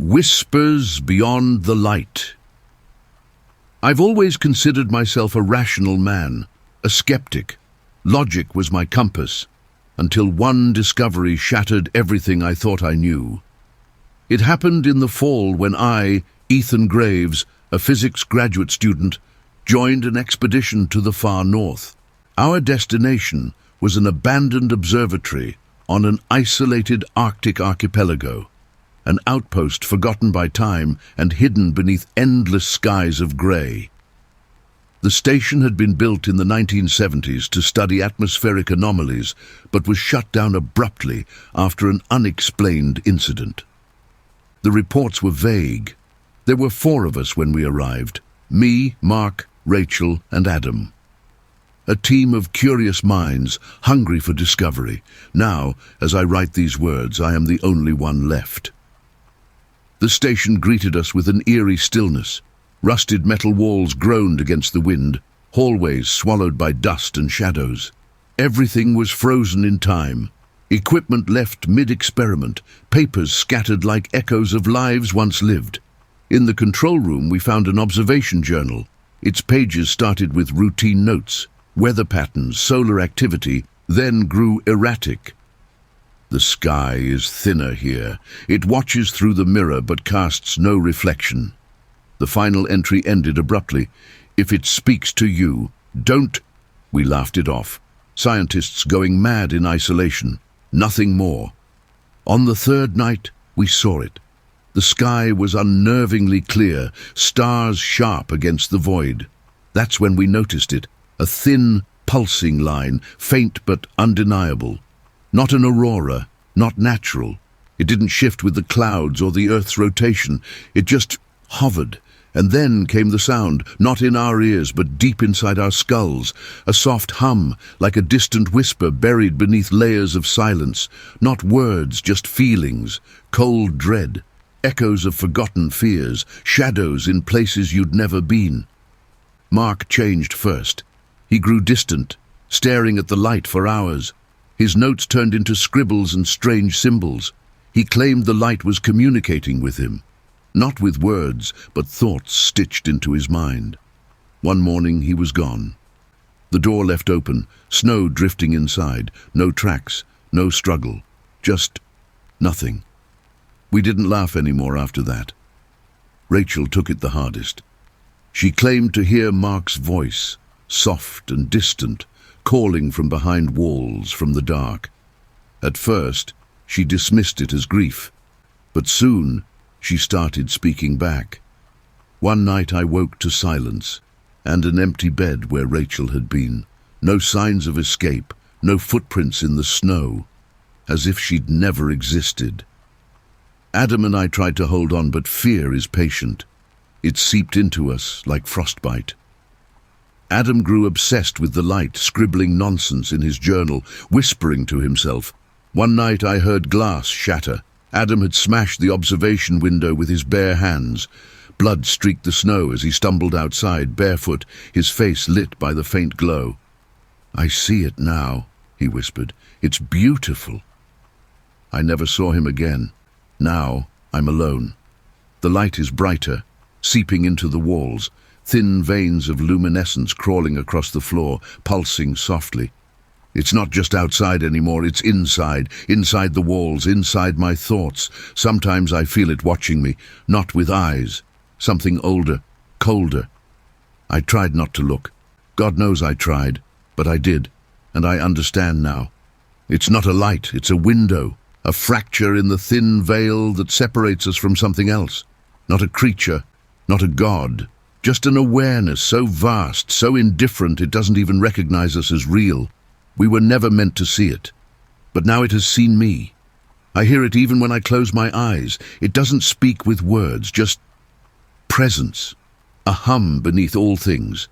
Whispers beyond the light. I've always considered myself a rational man, a skeptic. Logic was my compass, until one discovery shattered everything I thought I knew. It happened in the fall when I, Ethan Graves, a physics graduate student, joined an expedition to the far north. Our destination was an abandoned observatory on an isolated Arctic archipelago, an outpost forgotten by time and hidden beneath endless skies of grey. The station had been built in the 1970s to study atmospheric anomalies, but was shut down abruptly after an unexplained incident. The reports were vague. There were 4 of us when we arrived: me, Mark, Rachel, and Adam. A team of curious minds, hungry for discovery. Now, as I write these words, I am the only one left. The station greeted us with an eerie stillness. Rusted metal walls groaned against the wind, hallways swallowed by dust and shadows. Everything was frozen in time. Equipment left mid-experiment, papers scattered like echoes of lives once lived. In the control room we found an observation journal. Its pages started with routine notes, weather patterns, solar activity, then grew erratic. The sky is thinner here. It watches through the mirror but casts no reflection. The final entry ended abruptly. If it speaks to you, don't. We laughed it off. Scientists going mad in isolation. Nothing more. On the 3rd night, we saw it. The sky was unnervingly clear, stars sharp against the void. That's when we noticed it. A thin, pulsing line, faint but undeniable. Not an aurora, not natural. It didn't shift with the clouds or the Earth's rotation. It just hovered. And then came the sound, not in our ears but deep inside our skulls. A soft hum, like a distant whisper buried beneath layers of silence. Not words, just feelings. Cold dread. Echoes of forgotten fears. Shadows in places you'd never been. Mark changed first. He grew distant, staring at the light for hours. His notes turned into scribbles and strange symbols. He claimed the light was communicating with him. Not with words, but thoughts stitched into his mind. One morning he was gone. The door left open, snow drifting inside, no tracks, no struggle, just nothing. We didn't laugh anymore after that. Rachel took it the hardest. She claimed to hear Mark's voice, soft and distant, calling from behind walls from the dark. At first, she dismissed it as grief, but soon she started speaking back. One night I woke to silence and an empty bed where Rachel had been. No signs of escape, no footprints in the snow, as if she'd never existed. Adam and I tried to hold on, but fear is patient. It seeped into us like frostbite. Adam grew obsessed with the light, scribbling nonsense in his journal, whispering to himself. One night I heard glass shatter. Adam had smashed the observation window with his bare hands. Blood streaked the snow as he stumbled outside, barefoot, his face lit by the faint glow. "I see it now," he whispered. "It's beautiful." I never saw him again. Now I'm alone. The light is brighter, seeping into the walls, thin veins of luminescence crawling across the floor, pulsing softly. It's not just outside anymore, it's inside the walls, inside my thoughts. Sometimes I feel it watching me, not with eyes. Something older, colder. I tried not to look. God knows I tried, but I did, and I understand now. It's not a light, it's a window, a fracture in the thin veil that separates us from something else. Not a creature, not a god, just an awareness so vast, so indifferent it doesn't even recognize us as real. We were never meant to see it, but now it has seen me. I hear it even when I close my eyes. It doesn't speak with words, just presence, a hum beneath all things.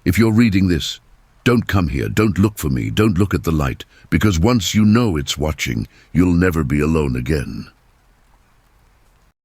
If you're reading this, don't come here, don't look for me, don't look at the light, because once you know it's watching, you'll never be alone again.